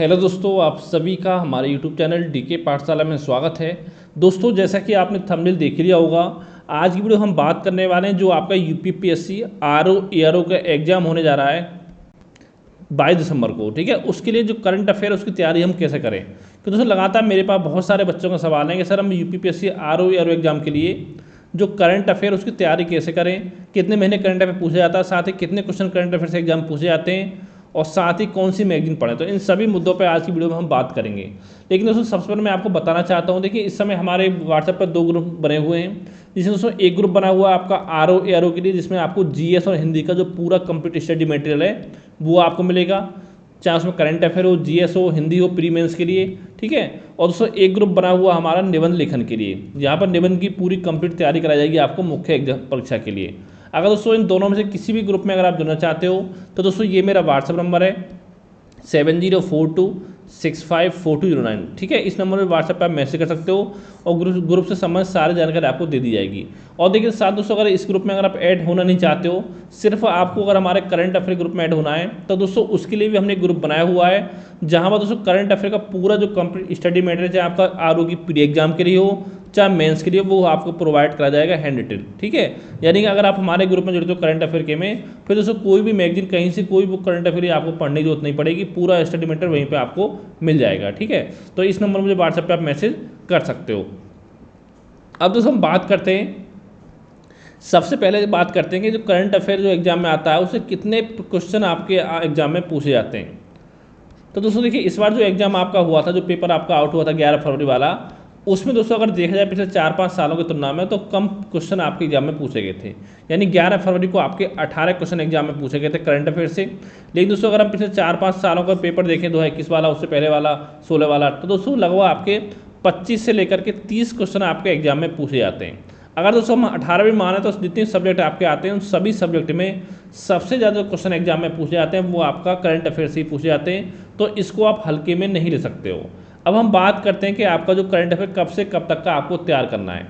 Hello दोस्तों, आप सभी का हमारे यूट्यूब चैनल डीके पाठशाला में स्वागत है। दोस्तों, जैसा कि आपने थंबनेल देख लिया होगा, आज की वीडियो हम बात करने वाले हैं जो आपका यूपीपीएससी आरओ एआरओ का एग्जाम होने जा रहा है 22 दिसंबर को। ठीक है, उसके लिए जो करंट अफेयर उसकी तैयारी हम कैसे करें। तो दोस्तों, लगातार मेरे पास बहुत सारे बच्चों का सवाल है कि सर हम यूपीपीएससी आरओ एआरओ एग्जाम के लिए जो करंट अफेयर उसकी तैयारी कैसे करें, कितने महीने करंट अफेयर पूछे जाता है, साथ ही कितने क्वेश्चन करंट अफेयर से एग्जाम पूछे जाते हैं और साथ ही कौन सी मैगजीन पढ़ें। तो इन सभी मुद्दों पर आज की वीडियो में हम बात करेंगे। लेकिन दोस्तों, सबसे पहले मैं आपको बताना चाहता हूँ, देखिए इस समय हमारे व्हाट्सएप पर 2 ग्रुप बने हुए हैं। जिसमें दोस्तों एक ग्रुप बना हुआ है आपका आरओ एआरओ के लिए, जिसमें आपको जीएस और हिंदी का जो पूरा कंप्लीट स्टडी मटेरियल है वो आपको मिलेगा, चाहे उसमें करंट अफेयर हो, जीएस हो, हिंदी हो, प्री मेंस के लिए। ठीक है, और दोस्तों एक ग्रुप बना हुआ हमारा निबंध लेखन के लिए, यहाँ पर निबंध की पूरी कंप्लीट तैयारी कराई जाएगी आपको मुख्य एग्जाम परीक्षा के लिए। अगर दोस्तों इन दोनों में से किसी भी ग्रुप में अगर आप जुड़ना चाहते हो तो दोस्तों ये मेरा व्हाट्सएप नंबर है 7042654209। ठीक है, इस नंबर पर व्हाट्सएप पर आप मैसेज कर सकते हो और ग्रुप से संबंधित सारी जानकारी आपको दे दी जाएगी। और देखिए साथ दोस्तों, अगर इस ग्रुप में अगर आप ऐड होना नहीं चाहते हो, सिर्फ आपको अगर हमारे करंट अफेयर ग्रुप में ऐड होना है, तो दोस्तों उसके लिए भी हमने एक ग्रुप बनाया हुआ है, जहाँ पर दोस्तों करंट अफेयर का पूरा जो कंप्लीट स्टडी मटेरियल, चाहे आपका आरओ की प्री एग्जाम के लिए हो चाहे मेंस के लिए, वो आपको प्रोवाइड करा जाएगा हैंड रिटन। ठीक है, यानी कि अगर आप हमारे ग्रुप में जुड़ते हो करंट अफेयर के में, फिर दोस्तों कोई भी मैगजीन कहीं से कोई बुक करंट अफेयर आपको पढ़ने की जरूरत नहीं पड़ेगी, पूरा स्टडी मटेरियल वहीं पे आपको मिल जाएगा। ठीक है, तो इस नंबर मुझे व्हाट्सएप पे आप मैसेज कर सकते हो। अब दोस्तों हम बात करते हैं, सबसे पहले बात करते हैं कि जो करंट अफेयर जो एग्जाम में आता है उससे कितने क्वेश्चन आपके एग्जाम में पूछे जाते हैं। तो दोस्तों देखिए, इस बार जो एग्जाम आपका हुआ था, जो पेपर आपका आउट हुआ था 11 फरवरी वाला, उसमें दोस्तों अगर देखा जाए पिछले 4-5 सालों की तुलना में तो कम क्वेश्चन आपके एग्जाम में पूछे गए थे। यानी 11 फरवरी को आपके 18 क्वेश्चन एग्जाम में पूछे गए थे करंट अफेयर से। लेकिन दोस्तों अगर हम पिछले 4-5 सालों का पेपर देखें, 2021 वाला, उससे पहले वाला 16 वाला, तो दोस्तों लगभग आपके 25 से लेकर के 30 क्वेश्चन आपके एग्जाम में पूछे जाते हैं। अगर दोस्तों हम 18 भी माने तो जितने सब्जेक्ट आपके आते हैं उन सभी सब्जेक्ट में सबसे ज़्यादा क्वेश्चन एग्जाम में पूछे जाते हैं वो आपका करंट अफेयर से ही पूछे जाते हैं, तो इसको आप हल्के में नहीं ले सकते हो। अब हम बात करते हैं कि आपका जो करंट अफेयर कब से कब तक का आपको तैयार करना है।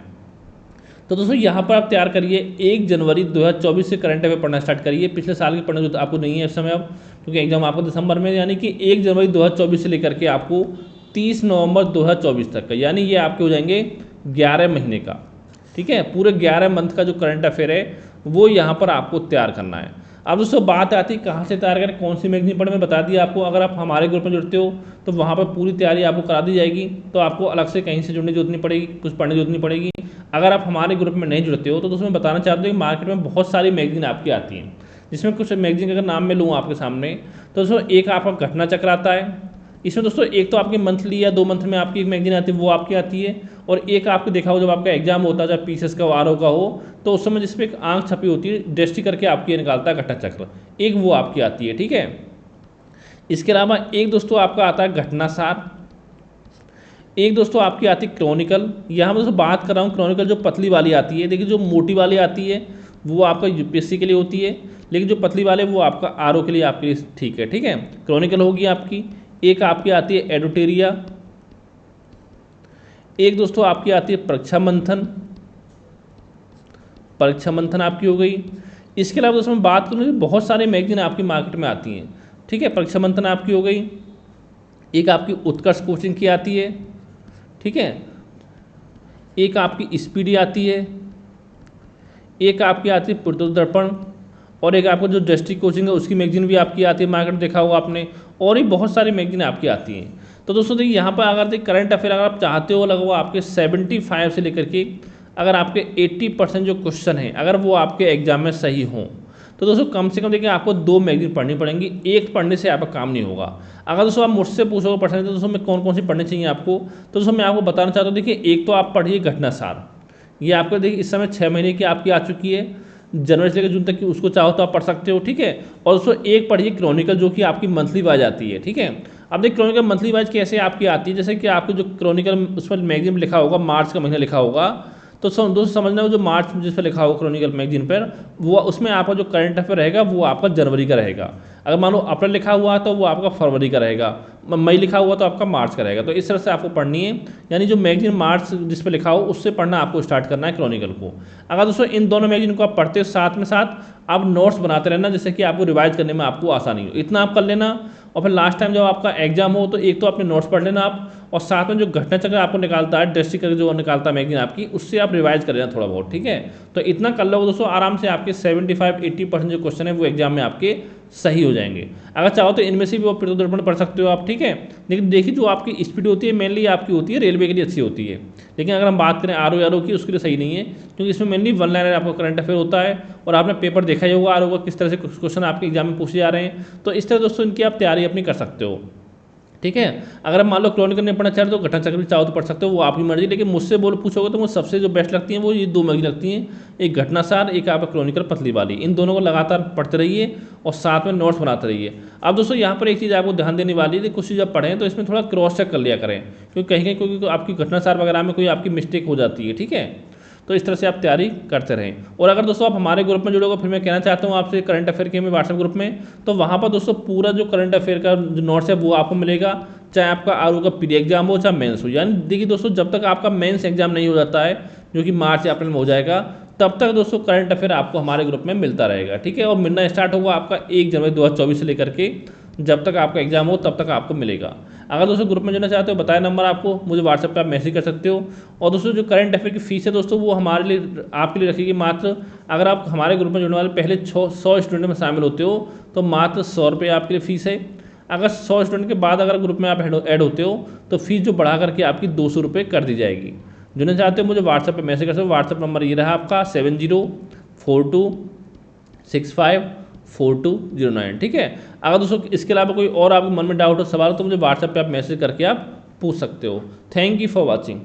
तो दोस्तों यहाँ पर आप तैयार करिए 1 जनवरी 2024 से करंट अफेयर पढ़ना स्टार्ट करिए। पिछले साल की पढ़ने जो आपको नहीं है इस समय अब, क्योंकि एग्जाम आपको दिसंबर में, यानी कि 1 जनवरी 2024 से लेकर के आपको 30 नवंबर 2024 तक का, यानी ये आपके हो जाएंगे 11 महीने का। ठीक है, पूरे 11 मंथ का जो करंट अफेयर है वो यहाँ पर आपको तैयार करना है। अब दोस्तों बात आती है कहाँ से तैयार करें, कौन सी मैगजीन पढ़े, मैं बता दिया आपको। अगर आप हमारे ग्रुप में जुड़ते हो तो वहाँ पर पूरी तैयारी आपको करा दी जाएगी, तो आपको अलग से कहीं से जुड़ने की जरूरत नहीं पड़ेगी, कुछ पढ़ने की जरूरत नहीं पड़ेगी। अगर आप हमारे ग्रुप में नहीं जुड़ते हो तो दोस्तों मैं बताना चाहता हूँ कि मार्केट में बहुत सारी मैगजीन आपकी आती हैं, जिसमें कुछ मैगजीन का अगर नाम मैं लूँ आपके सामने, तो दोस्तों एक आपका घटना चक्र आता है। इसमें दोस्तों एक तो आपकी मंथली या 2 मंथ में आपकी एक मैगजीन आती है, वो आपकी आती है। और एक आपको देखा हो जब आपका एग्जाम होता है, जब पीसीएस का आरओ का हो, तो उस समय जिसपे एक आंख छपी होती है, दृष्टि करके आपकी निकालता है घटना चक्र, एक वो आपकी आती है। ठीक है, इसके अलावा एक दोस्तों आपका आता है घटनासार, एक दोस्तों आपकी आती है क्रॉनिकल। यहाँ मैं दोस्तों बात कर रहा हूँ क्रॉनिकल जो पतली वाली आती है। देखिए जो मोटी वाली आती है वो आपका यूपीएससी के लिए होती है, लेकिन जो पतली वाले वो आपका आरओ के लिए आपके लिए ठीक है। ठीक है, क्रॉनिकल होगी आपकी। एक आपकी आती है एडोटेरिया, एक दोस्तों आपकी आती है परीक्षा मंथन, परीक्षा मंथन आपकी हो गई। इसके अलावा दोस्तों मैं बात करूँ बहुत सारे मैगजीन आपकी मार्केट में आती हैं। ठीक है, परीक्षा मंथन आपकी हो गई, एक आपकी उत्कर्ष कोचिंग की आती है। ठीक है, एक आपकी स्पीडी आती है, एक आपकी आती है प्रतिरोध दर्पण, और एक आपको जो दृष्टि कोचिंग है उसकी मैगजीन भी आपकी आती है, मार्केट देखा होगा आपने, और भी बहुत सारी मैगजीन आपकी आती हैं। तो दोस्तों देखिए यहाँ पर अगर देखिए करंट अफेयर अगर आप चाहते हो लगभग आपके 75 से लेकर के अगर आपके 80% जो क्वेश्चन हैं अगर वो आपके एग्जाम में सही हों, तो दोस्तों कम से कम देखिए आपको 2 मैगजीन पढ़नी पड़ेंगी, एक पढ़ने से आपका काम नहीं होगा। अगर दोस्तों आप मुझसे पूछोगे पर्सनली तो दोस्तों मैं कौन कौन सी पढ़नी चाहिए आपको, तो दोस्तों मैं आपको बताना चाहता हूँ। देखिए एक तो आप पढ़िए घटनासार, ये आपको देखिए इस समय 6 महीने की आपकी आ चुकी है, जनवरी से लेकर जून तक की, उसको चाहो तो आप पढ़ सकते हो। ठीक है, और दोस्तों एक पढ़िए क्रॉनिकल जो कि आपकी मंथली वाइज आती है। ठीक है, अब देखिए क्रॉनिकल मंथली वाइज कैसे आपकी आती है, जैसे कि आपको जो क्रॉनिकल उस पर मैगजीन में लिखा होगा मार्च का महीना लिखा होगा, तो दोस्तों समझना जो मार्च जिस पर लिखा होगा क्रॉनिकल मैगजीन पर, वो उसमें आपका जो करंट अफेयर रहेगा वो आपका जनवरी का रहेगा। अगर मान लो अप्रैल लिखा हुआ है तो वो आपका फरवरी का रहेगा, मई लिखा हुआ तो आपका मार्च का रहेगा। तो इस तरह से आपको पढ़नी है, यानी जो मैगजीन मार्च जिस पर लिखा हो उससे पढ़ना आपको स्टार्ट करना है क्रॉनिकल को। अगर दोस्तों इन दोनों मैगजीन को आप पढ़ते हो साथ में साथ आप नोट्स बनाते रहना, जिससे कि आपको रिवाइज करने में आपको आसानी हो, इतना आप कर लेना। और फिर लास्ट टाइम जब आपका एग्जाम हो तो एक तो अपने नोट्स पढ़ लेना आप, और साथ में जो घटना चक्र आपको निकालता है डिस्ट्रिक्ट का जो निकालता है मैगजीन आपकी, उससे आप रिवाइज कर लेना थोड़ा बहुत, ठीक है। तो इतना कर लोगे दोस्तों आराम से आपके 75-80% जो क्वेश्चन है वो एग्जाम में आपके सही हो जाएंगे। अगर चाहो तो इनमें से भी आप दर्पण पढ़ सकते हो आप, ठीक है। लेकिन देखिए जो आपकी स्पीड होती है मेनली आपकी होती है रेलवे के लिए अच्छी होती है, लेकिन अगर हम बात करें आर की उसके लिए सही नहीं है, क्योंकि इसमें मेनली वन लाइनर आपका करंट अफेयर होता है, और आपने पेपर देखा ही होगा आर का किस तरह से क्वेश्चन आपके एग्जाम में पूछे जा रहे हैं। तो इस तरह दोस्तों इनकी आप तैयारी अपनी कर सकते हो, ठीक है। अगर मान लो क्रॉनिकल नहीं पढ़ना चाह रहे तो घटना चक्र भी चाहो तो पढ़ सकते हो, वो आपकी मर्जी। लेकिन मुझसे पूछोगे तो मुझे सबसे जो बेस्ट लगती है वो ये 2 मैगजीन लगती हैं, एक घटनासार, एक आपका क्रॉनिकल पतली वाली। इन दोनों को लगातार पढ़ते रहिए और साथ में नोट्स बनाते रहिए। अब दोस्तों यहाँ पर एक चीज़ आपको ध्यान देने वाली है, कुछ चीज़ आप पढ़ें तो इसमें थोड़ा क्रॉस चेक कर लिया करें, क्योंकि कहीं कहीं कोई आपकी घटनासार वगैरह में कोई आपकी मिस्टेक हो जाती है, ठीक है। तो इस तरह से आप तैयारी करते रहें। और अगर दोस्तों आप हमारे ग्रुप में जुड़ोगे, फिर मैं कहना चाहता हूँ आपसे करंट अफेयर के में व्हाट्सएप ग्रुप में, तो वहाँ पर दोस्तों पूरा जो करंट अफेयर का जो नोट्स है वो आपको मिलेगा, चाहे आपका आर का प्री एग्जाम हो चाहे मेंस हो। यानी देखिए दोस्तों जब तक आपका मेंस एग्जाम नहीं हो जाता है, जो कि मार्च या अप्रैल में हो जाएगा, तब तक दोस्तों करंट अफेयर आपको हमारे ग्रुप में मिलता रहेगा, ठीक है। और मिलना स्टार्ट होगा आपका 1 जनवरी 2024 से लेकर के जब तक आपका एग्जाम हो तब तक आपको मिलेगा। अगर दोस्तों ग्रुप में जुड़ना चाहते हो बताया नंबर आपको, मुझे व्हाट्सएप पे आप मैसेज कर सकते हो। और दोस्तों जो करंट अफेयर की फीस है दोस्तों वो हमारे लिए आपके लिए रखिएगी मात्र, अगर आप हमारे ग्रुप में जुड़ने वाले पहले 100 स्टूडेंट में शामिल होते हो तो मात्र 100 रुपये आपके लिए फीस है। अगर 100 स्टूडेंट के बाद अगर ग्रुप में आप ऐड होते हो तो फीस जो बढ़ा करके आपकी 200 रुपये कर दी जाएगी। जुड़ना चाहते हो मुझे व्हाट्सएप पे मैसेज कर सकते हो। व्हाट्सएप नंबर ये रहा आपका 7042654209, ठीक है। अगर दोस्तों इसके अलावा कोई और आपके मन में डाउट हो, सवाल हो, तो मुझे व्हाट्सएप पे आप मैसेज करके आप पूछ सकते हो। Thank you for watching.